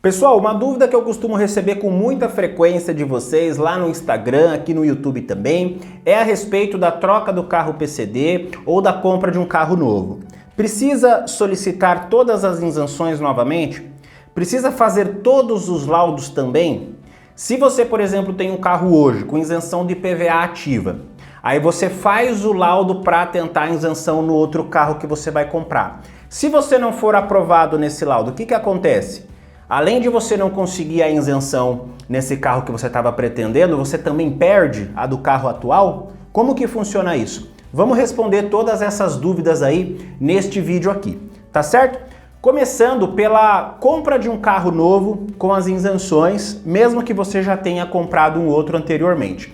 Pessoal, uma dúvida que eu costumo receber com muita frequência de vocês lá no Instagram, aqui no YouTube também, é a respeito da troca do carro PCD ou da compra de um carro novo. Precisa solicitar todas as isenções novamente? Precisa fazer todos os laudos também? Se você, por exemplo, tem um carro hoje com isenção de IPVA ativa, aí você faz o laudo para tentar a isenção no outro carro que você vai comprar. Se você não for aprovado nesse laudo, o que acontece? Além de você não conseguir a isenção nesse carro que você estava pretendendo, você também perde a do carro atual? Como que funciona isso? Vamos responder todas essas dúvidas aí neste vídeo aqui, tá certo? Começando pela compra de um carro novo com as isenções, mesmo que você já tenha comprado um outro anteriormente.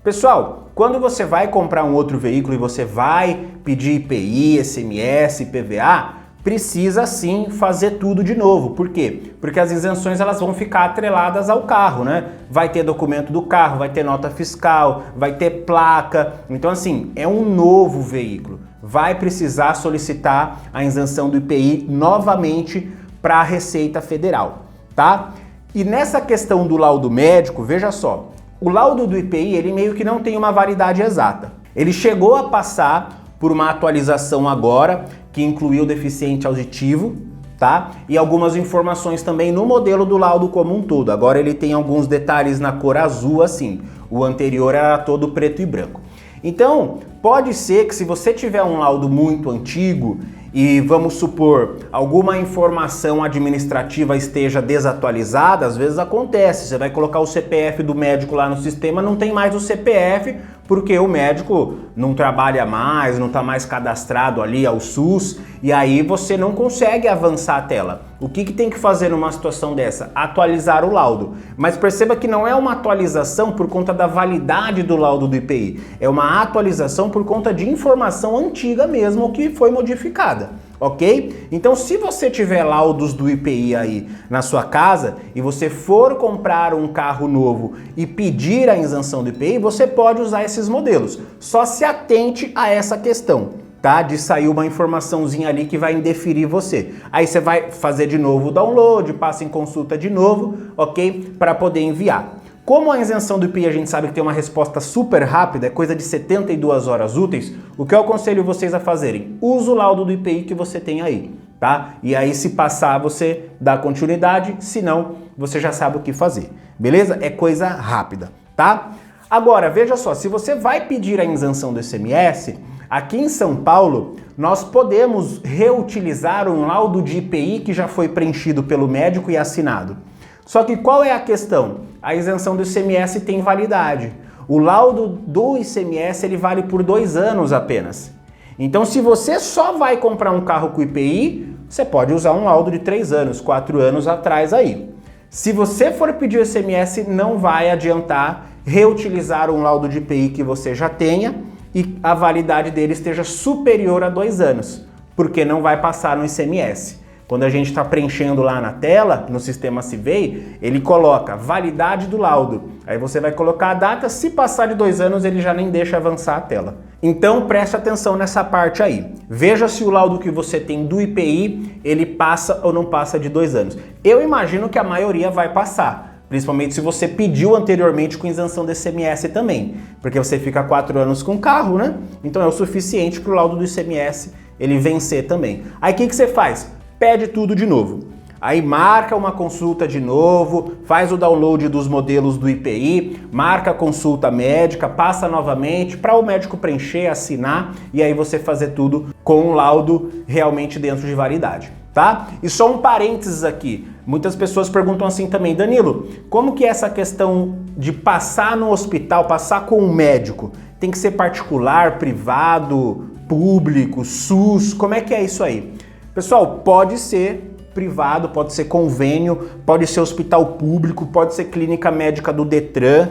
Pessoal, quando você vai comprar um outro veículo e você vai pedir IPI, ICMS, IPVA, precisa sim fazer tudo de novo. Por quê? Porque as isenções elas vão ficar atreladas ao carro, né? Vai ter documento do carro, vai ter nota fiscal, vai ter placa. Então assim, é um novo veículo. Vai precisar solicitar a isenção do IPI novamente para a Receita Federal, tá? E nessa questão do laudo médico, veja só, o laudo do IPI ele meio que não tem uma validade exata. Ele chegou a passar por uma atualização agora, que incluiu o deficiente auditivo, tá? E algumas informações também no modelo do laudo como um todo. Agora ele tem alguns detalhes na cor azul assim, o anterior era todo preto e branco. Então, pode ser que se você tiver um laudo muito antigo e vamos supor, alguma informação administrativa esteja desatualizada, às vezes acontece, você vai colocar o CPF do médico lá no sistema, não tem mais o CPF, porque o médico não trabalha mais, não está mais cadastrado ali ao SUS, e aí você não consegue avançar a tela. O que tem que fazer numa situação dessa? Atualizar o laudo. Mas perceba que não é uma atualização por conta da validade do laudo do IPI, é uma atualização por conta de informação antiga mesmo que foi modificada. Ok? Então se você tiver laudos do IPI aí na sua casa e você for comprar um carro novo e pedir a isenção do IPI, você pode usar esses modelos. Só se atente a essa questão, tá? De sair uma informaçãozinha ali que vai indeferir você. Aí você vai fazer de novo o download, passa em consulta de novo, ok? Para poder enviar. Como a isenção do IPI a gente sabe que tem uma resposta super rápida, é coisa de 72 horas úteis, o que eu aconselho vocês a fazerem? Usa o laudo do IPI que você tem aí, tá? E aí se passar você dá continuidade, se não, você já sabe o que fazer, beleza? É coisa rápida, tá? Agora, veja só, se você vai pedir a isenção do ICMS, aqui em São Paulo, nós podemos reutilizar um laudo de IPI que já foi preenchido pelo médico e assinado. Só que qual é a questão? A isenção do ICMS tem validade. O laudo do ICMS ele vale por 2 anos apenas. Então se você só vai comprar um carro com IPI, você pode usar um laudo de 3 anos, 4 anos atrás aí. Se você for pedir o ICMS, não vai adiantar reutilizar um laudo de IPI que você já tenha e a validade dele esteja superior a 2 anos, porque não vai passar no ICMS. Quando a gente está preenchendo lá na tela, no sistema CIVEI, ele coloca validade do laudo. Aí você vai colocar a data, se passar de 2 anos ele já nem deixa avançar a tela. Então preste atenção nessa parte aí. Veja se o laudo que você tem do IPI, ele passa ou não passa de 2 anos. Eu imagino que a maioria vai passar. Principalmente se você pediu anteriormente com isenção do ICMS também. Porque você fica 4 anos com o carro, né? Então é o suficiente para o laudo do ICMS ele vencer também. Aí o que você faz? Pede tudo de novo. Aí marca uma consulta de novo, faz o download dos modelos do IPI, marca a consulta médica, passa novamente para o médico preencher, assinar e aí você fazer tudo com um laudo realmente dentro de validade, tá? E só um parênteses aqui, muitas pessoas perguntam assim também, Danilo, como que é essa questão de passar no hospital, passar com um médico? Tem que ser particular, privado, público, SUS, como é que é isso aí? Pessoal, pode ser privado, pode ser convênio, pode ser hospital público, pode ser clínica médica do Detran.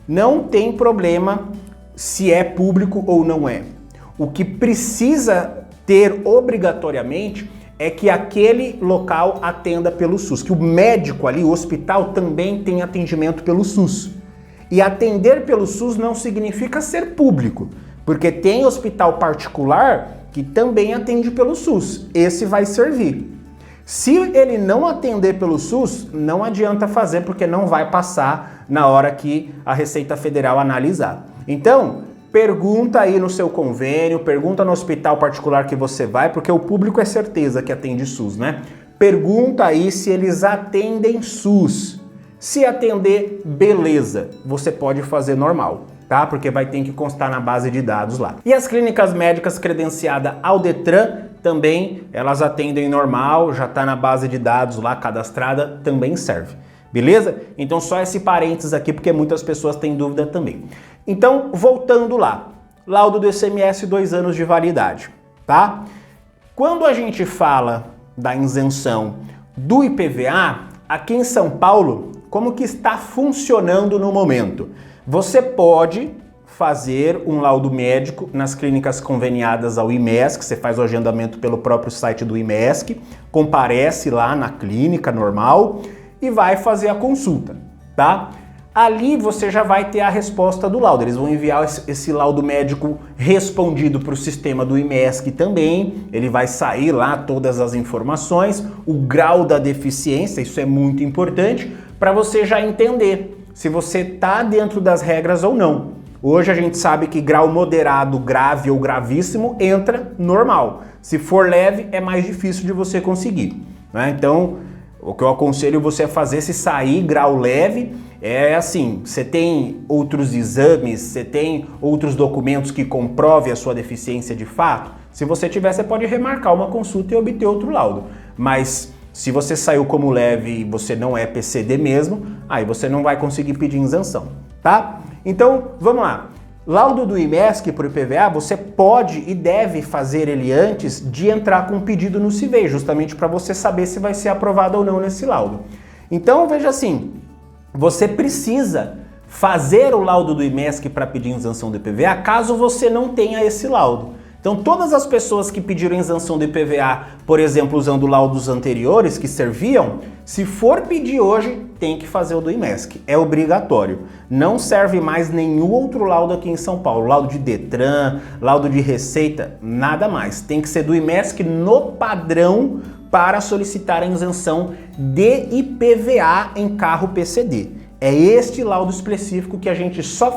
Não tem problema se é público ou não é. O que precisa ter obrigatoriamente é que aquele local atenda pelo SUS, que o médico ali, o hospital também tem atendimento pelo SUS. E atender pelo SUS não significa ser público, porque tem hospital particular que também atende pelo SUS. Esse vai servir. Se ele não atender pelo SUS, não adianta fazer porque não vai passar na hora que a Receita Federal analisar. Então, pergunta aí no seu convênio, pergunta no hospital particular que você vai, porque o público é certeza que atende SUS, né? Pergunta aí se eles atendem SUS. Se atender, beleza, você pode fazer normal, tá? Porque vai ter que constar na base de dados lá. E as clínicas médicas credenciadas ao Detran também, elas atendem normal, já tá na base de dados lá cadastrada, também serve. Beleza? Então só esse parênteses aqui, porque muitas pessoas têm dúvida também. Então, voltando lá, laudo do ICMS 2 anos de validade, tá? Quando a gente fala da isenção do IPVA, aqui em São Paulo, como que está funcionando no momento? Você pode fazer um laudo médico nas clínicas conveniadas ao IMESC, você faz o agendamento pelo próprio site do IMESC, comparece lá na clínica normal e vai fazer a consulta, tá? Ali você já vai ter a resposta do laudo. Eles vão enviar esse laudo médico respondido para o sistema do IMESC também. Ele vai sair lá todas as informações, o grau da deficiência, isso é muito importante, para você já entender se você está dentro das regras ou não. Hoje a gente sabe que grau moderado, grave ou gravíssimo entra normal. Se for leve, é mais difícil de você conseguir, né? Então, o que eu aconselho você a fazer se sair grau leve é assim, você tem outros exames, você tem outros documentos que comprovem a sua deficiência de fato? Se você tiver, você pode remarcar uma consulta e obter outro laudo. Mas se você saiu como leve e você não é PCD mesmo, aí você não vai conseguir pedir isenção, tá? Então, vamos lá. Laudo do IMESC para o IPVA, você pode e deve fazer ele antes de entrar com um pedido no CIVEI, justamente para você saber se vai ser aprovado ou não nesse laudo. Então, veja assim, você precisa fazer o laudo do IMESC para pedir isenção do IPVA caso você não tenha esse laudo. Então, todas as pessoas que pediram isenção do IPVA, por exemplo, usando laudos anteriores que serviam, se for pedir hoje, tem que fazer o do IMESC. É obrigatório. Não serve mais nenhum outro laudo aqui em São Paulo. Laudo de Detran, laudo de Receita, nada mais. Tem que ser do IMESC no padrão para solicitar a isenção de IPVA em carro PCD. É este laudo específico que a gente só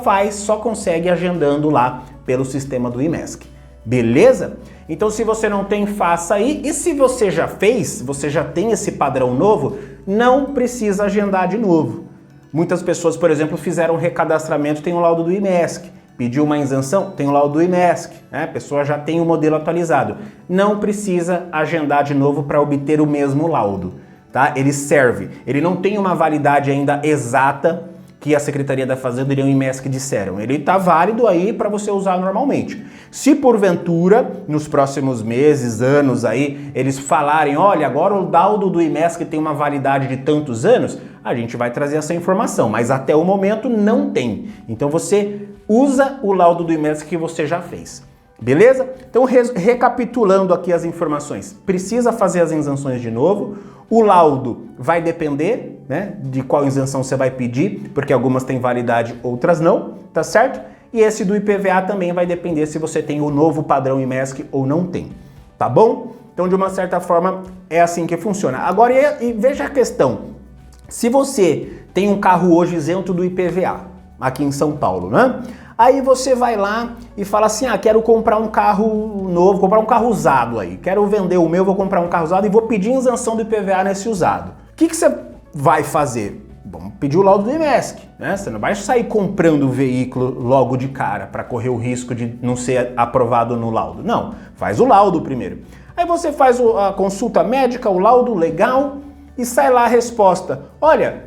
consegue agendando lá pelo sistema do IMESC. Beleza? Então se você não tem, faça aí. E se você já fez, você já tem esse padrão novo, não precisa agendar de novo. Muitas pessoas, por exemplo, fizeram um recadastramento, tem o laudo do IMESC. Pediu uma isenção, tem o laudo do IMESC. Né? A pessoa já tem o modelo atualizado. Não precisa agendar de novo para obter o mesmo laudo. Tá? Ele serve. Ele não tem uma validade ainda exata que a Secretaria da Fazenda e o IMESC disseram. Ele está válido aí para você usar normalmente. Se porventura, nos próximos meses, anos aí, eles falarem, olha, agora o laudo do IMESC tem uma validade de tantos anos, a gente vai trazer essa informação, mas até o momento não tem. Então você usa o laudo do IMESC que você já fez. Beleza? Então, recapitulando aqui as informações, precisa fazer as isenções de novo. O laudo vai depender, né, de qual isenção você vai pedir, porque algumas têm validade, outras não, tá certo? E esse do IPVA também vai depender se você tem o novo padrão IMESC ou não tem, tá bom? Então, de uma certa forma, é assim que funciona. Agora, e veja a questão. Se você tem um carro hoje isento do IPVA, aqui em São Paulo, né? Aí você vai lá e fala assim, quero comprar um carro novo, comprar um carro usado aí. Quero vender o meu, vou comprar um carro usado e vou pedir isenção do IPVA nesse usado. O que você vai fazer? Bom, pedir o laudo do IMESC, né? Você não vai sair comprando o veículo logo de cara para correr o risco de não ser aprovado no laudo. Não, faz o laudo primeiro. Aí você faz a consulta médica, o laudo legal e sai lá a resposta. Olha,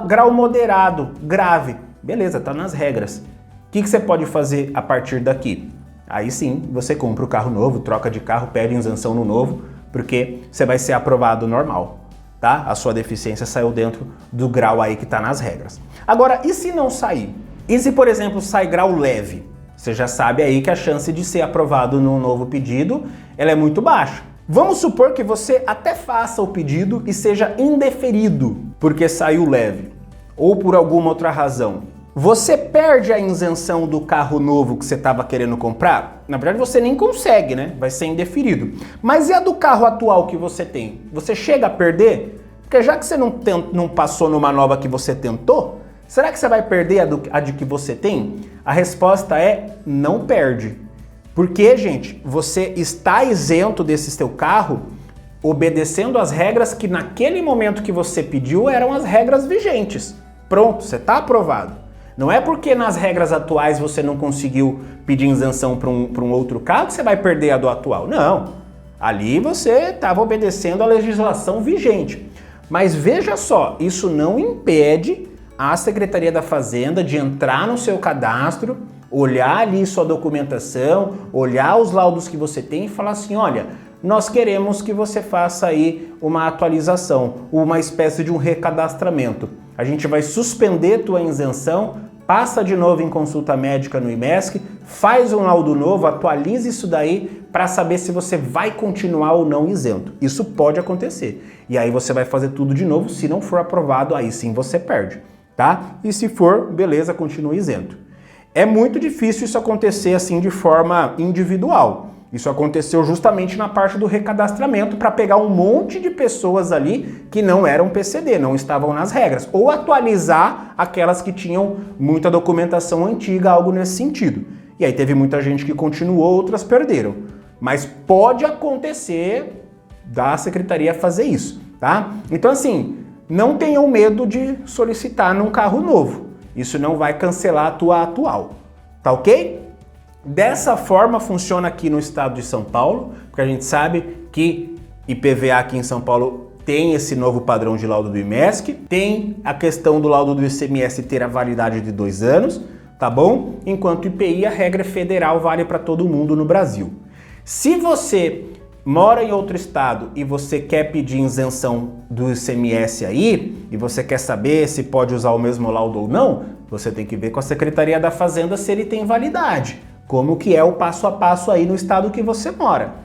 grau moderado, grave. Beleza, tá nas regras. O que você pode fazer a partir daqui? Aí sim, você compra o carro novo, troca de carro, pede isenção no novo, porque você vai ser aprovado normal, tá? A sua deficiência saiu dentro do grau aí que tá nas regras. Agora, e se não sair? E se, por exemplo, sai grau leve? Você já sabe aí que a chance de ser aprovado no novo pedido, ela é muito baixa. Vamos supor que você até faça o pedido e seja indeferido porque saiu leve, ou por alguma outra razão. Você perde a isenção do carro novo que você estava querendo comprar? Na verdade, você nem consegue, né? Vai ser indeferido. Mas e a do carro atual que você tem? Você chega a perder? Porque já que você não passou numa nova que você tentou, será que você vai perder a de que você tem? A resposta é não perde. Porque, gente, você está isento desse seu carro obedecendo às regras que naquele momento que você pediu eram as regras vigentes. Pronto, você está aprovado. Não é porque nas regras atuais você não conseguiu pedir isenção para um outro carro que você vai perder a do atual. Não. Ali você estava obedecendo à legislação vigente. Mas veja só, isso não impede a Secretaria da Fazenda de entrar no seu cadastro, olhar ali sua documentação, olhar os laudos que você tem e falar assim, olha, nós queremos que você faça aí uma atualização, uma espécie de um recadastramento. A gente vai suspender tua isenção, passa de novo em consulta médica no IMESC, faz um laudo novo, atualiza isso daí para saber se você vai continuar ou não isento. Isso pode acontecer. E aí você vai fazer tudo de novo, se não for aprovado, aí sim você perde, tá? E se for, beleza, continua isento. É muito difícil isso acontecer assim de forma individual. Isso aconteceu justamente na parte do recadastramento para pegar um monte de pessoas ali que não eram PCD, não estavam nas regras, ou atualizar aquelas que tinham muita documentação antiga, algo nesse sentido. E aí teve muita gente que continuou, outras perderam. Mas pode acontecer da secretaria fazer isso, tá? Então assim, não tenham medo de solicitar num carro novo. Isso não vai cancelar a tua atual, tá ok? Dessa forma funciona aqui no estado de São Paulo, porque a gente sabe que IPVA aqui em São Paulo tem esse novo padrão de laudo do IMESC, tem a questão do laudo do ICMS ter a validade de 2 anos, tá bom? Enquanto IPI, a regra federal vale para todo mundo no Brasil. Se você mora em outro estado e você quer pedir isenção do ICMS aí, e você quer saber se pode usar o mesmo laudo ou não, você tem que ver com a Secretaria da Fazenda se ele tem validade. Como que é o passo a passo aí no estado que você mora.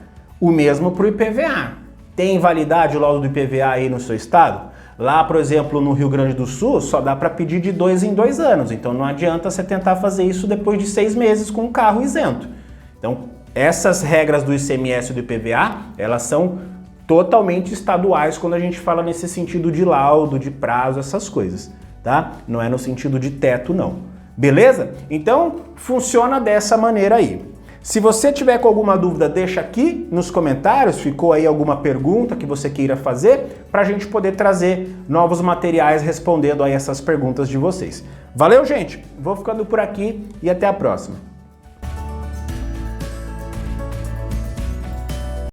O mesmo para o IPVA. Tem validade o laudo do IPVA aí no seu estado? Lá, por exemplo, no Rio Grande do Sul, só dá para pedir de 2 em 2 anos. Então não adianta você tentar fazer isso depois de 6 meses com um carro isento. Então essas regras do ICMS e do IPVA, elas são totalmente estaduais quando a gente fala nesse sentido de laudo, de prazo, essas coisas, tá? Não é no sentido de teto, não. Beleza? Então, funciona dessa maneira aí. Se você tiver com alguma dúvida, deixa aqui nos comentários, ficou aí alguma pergunta que você queira fazer, para a gente poder trazer novos materiais respondendo aí essas perguntas de vocês. Valeu, gente! Vou ficando por aqui e até a próxima.